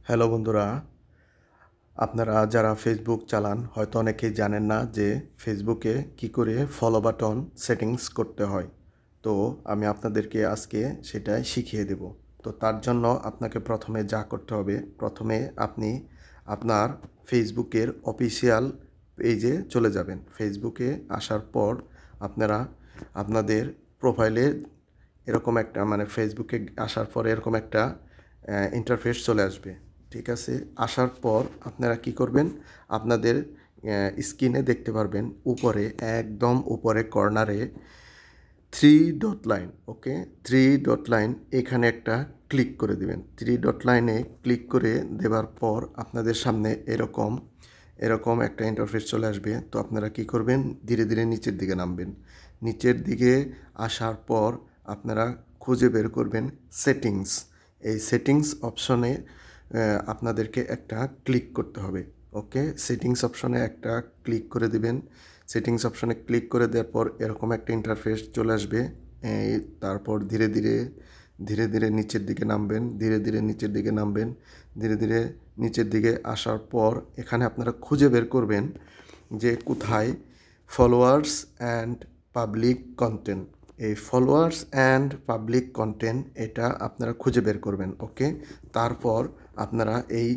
Hello বন্ধুরা, আপনারা যারা ফেসবুক চালান হয়তো অনেকেই জানেন না যে ফেসবুকে কি করে ফলো বাটন সেটিংস করতে হয়। তো আমি আপনাদেরকে আজকে সেটাই শিখিয়ে দেব। তো তার জন্য আপনাকে প্রথমে যা করতে হবে, প্রথমে আপনি আপনার ফেসবুকের অফিসিয়াল পেজে চলে যাবেন। ফেসবুকে আসার পর আপনারা আপনাদের প্রোফাইলে এরকম একটা ফেসবুকে আসার পর এরকম একটা ইন্টারফেস চলে আসবে। ঠিক আছে, আসার পর আপনারা কি করবেন, আপনাদের স্ক্রিনে দেখতে পারবেন উপরে, একদম উপরে কর্নারে থ্রি ডট লাইন, ওকে, থ্রি ডট লাইন, এখানে একটা ক্লিক করে দিবেন। থ্রি ডট লাইনে ক্লিক করে দেওয়ার পর আপনাদের সামনে এরকম এরকম একটা ইন্টারফেস চলে আসবে। তো আপনারা কি করবেন, ধীরে ধীরে নিচের দিকে নামবেন। নিচের দিকে আসার পর আপনারা খুঁজে বের করবেন সেটিংস। এই সেটিংস অপশনে আপনাদেরকে একটা ক্লিক করতে হবে। ওকে, সেটিংস অপশনে একটা ক্লিক করে দিবেন। সেটিংস অপশনে ক্লিক করে দেওয়ার পর এরকম একটা ইন্টারফেস চলে আসবে। তারপর ধীরে ধীরে ধীরে ধীরে নিচের দিকে নামবেন, ধীরে ধীরে নিচের দিকে নামবেন, ধীরে ধীরে নিচের দিকে আসার পর এখানে আপনারা খুঁজে বের করবেন যে কোথায় ফলোয়ার্স অ্যান্ড পাবলিক কন্টেন্ট। এই ফলোয়ার্স অ্যান্ড পাবলিক কন্টেন্ট এটা আপনারা খুঁজে বের করবেন। ওকে, তারপর আপনারা এই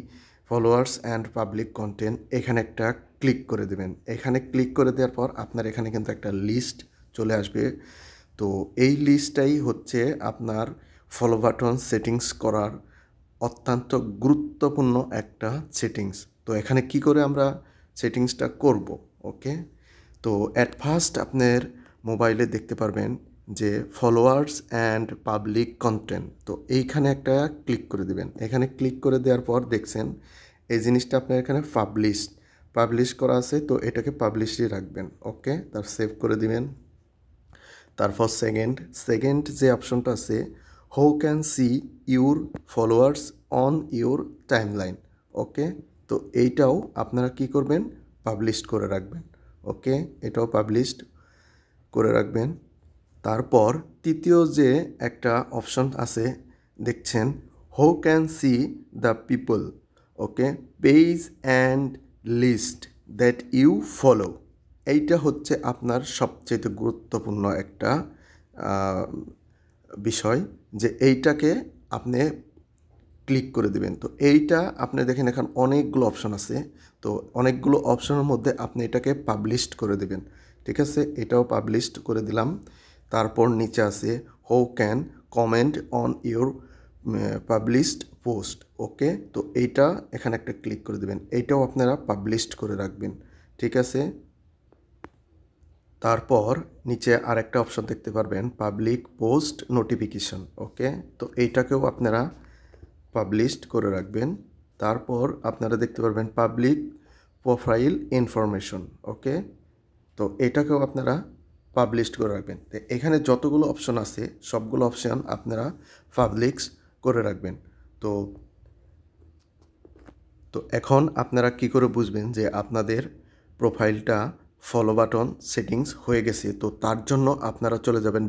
ফলোয়ার্স অ্যান্ড পাবলিক কন্টেন্ট এখানে একটা ক্লিক করে দেবেন। এখানে ক্লিক করে দেওয়ার পর আপনার এখানে কিন্তু একটা লিস্ট চলে আসবে। তো এই লিস্টটাই হচ্ছে আপনার ফলো বাটন সেটিংস করার অত্যন্ত গুরুত্বপূর্ণ একটা সেটিংস। তো এখানে কি করে আমরা সেটিংসটা করব, ওকে। তো অ্যাট ফার্স্ট আপনার মোবাইলে দেখতে পারবেন যে ফলোয়ার্স অ্যান্ড পাবলিক কন্টেন্ট, তো এইখানে একটা ক্লিক করে দিবেন। এখানে ক্লিক করে দেওয়ার পর দেখছেন এই জিনিসটা আপনার এখানে পাবলিশ করা আছে, তো এটাকে পাবলিশই রাখবেন। ওকে, তার সেভ করে দিবেন। তারপর সেকেন্ড যে অপশনটা আছে, how can see your followers on your timeline. Okay, তো এইটাও আপনারা কি করবেন, পাবলিশ করে রাখবেন। ওকে, এটাও পাবলিশড করে রাখবেন। তারপর তৃতীয় যে একটা অপশন আছে দেখছেন, how can see the people, okay, page and list that you follow. এইটা হচ্ছে আপনার সবচেয়ে গুরুত্বপূর্ণ একটা বিষয়, যে এইটাকে আপনি ক্লিক করে দেবেন। তো এইটা আপনি দেখেন এখানে অনেকগুলো অপশন আছে, তো অনেকগুলো অপশনের মধ্যে আপনি এটাকে পাবলিশড করে দেবেন। ঠিক আছে, এটাও পাবলিশড করে দিলাম। তারপর নিচে আছে how can comment on your published post. Okay, তো এইটা এখানে একটা ক্লিক করে দেবেন। এইটাও আপনারা পাবলিশড করে রাখবেন। ঠিক আছে, তারপর নিচে আরেকটা অপশন দেখতে পারবেন, পাবলিক পোস্ট নোটিফিকেশন। ওকে, তো এইটাকেও আপনারা পাবলিশড করে রাখবেন। তারপর আপনারা দেখতে পারবেন পাবলিক প্রোফাইল ইনফরমেশন। ওকে, তো এটাকেও আপনারা পাবলিশড করে রাখবেন। তো এখানে যতগুলো অপশন আছে সবগুলো অপশন আপনারা পাবলিশ করে রাখবেন। তো তো এখন আপনারা কি করে বুঝবেন যে আপনাদের প্রোফাইলটা ফলো বাটন সেটিংস হয়ে গেছে? তো তার জন্য আপনারা চলে যাবেন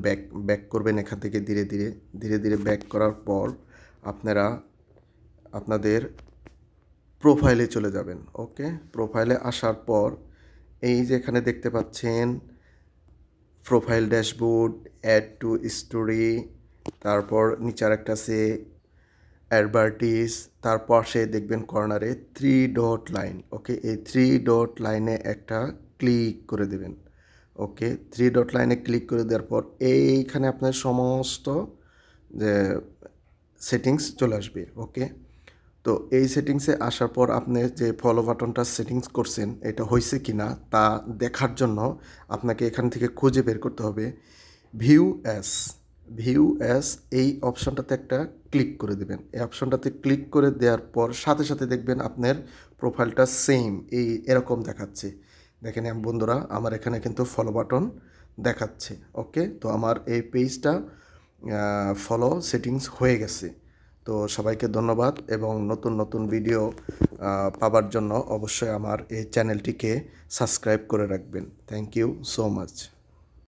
ব্যাক করবেন এখান থেকে ধীরে ধীরে ধীরে ধীরে ব্যাক করার পর আপনারা আপনাদের প্রোফাইলে চলে যাবেন। ওকে, প্রোফাইলে আসার পর এই যে এখানে দেখতে পাচ্ছেন profile dashboard, add to story, তারপর নিচে আরেকটা আছে অ্যাডভার্টিস, তার পাশে দেখবেন কর্নারে থ্রি ডট লাইন। ওকে, এই থ্রি ডট লাইনে একটা ক্লিক করে দেবেন। ওকে, থ্রি ডট লাইনে ক্লিক করে দেওয়ার পর এইখানে আপনার সমস্ত যে সেটিংস চলে আসবে। ওকে, তো এই সেটিংসে আসার পর আপনি যে ফলো বাটনটা সেটিংস করছেন এটা হয়েছে কি না তা দেখার জন্য আপনাকে এখান থেকে খুঁজে বের করতে হবে ভিউ অ্যাস এই অপশানটাতে একটা ক্লিক করে দেবেন। এই অপশানটাতে ক্লিক করে দেওয়ার পর সাথে সাথে দেখবেন আপনার প্রোফাইলটা সেম এরকম দেখাচ্ছে। দেখেন বন্ধুরা, আমার এখানে কিন্তু ফলো বাটন দেখাচ্ছে। ওকে, তো আমার এই পেজটা ফলো সেটিংস হয়ে গেছে। তো সবাইকে ধন্যবাদ, এবং নতুন নতুন ভিডিও পাবার জন্য অবশ্যই আমার এই চ্যানেলটিকে সাবস্ক্রাইব করে রাখবেন। Thank you so much.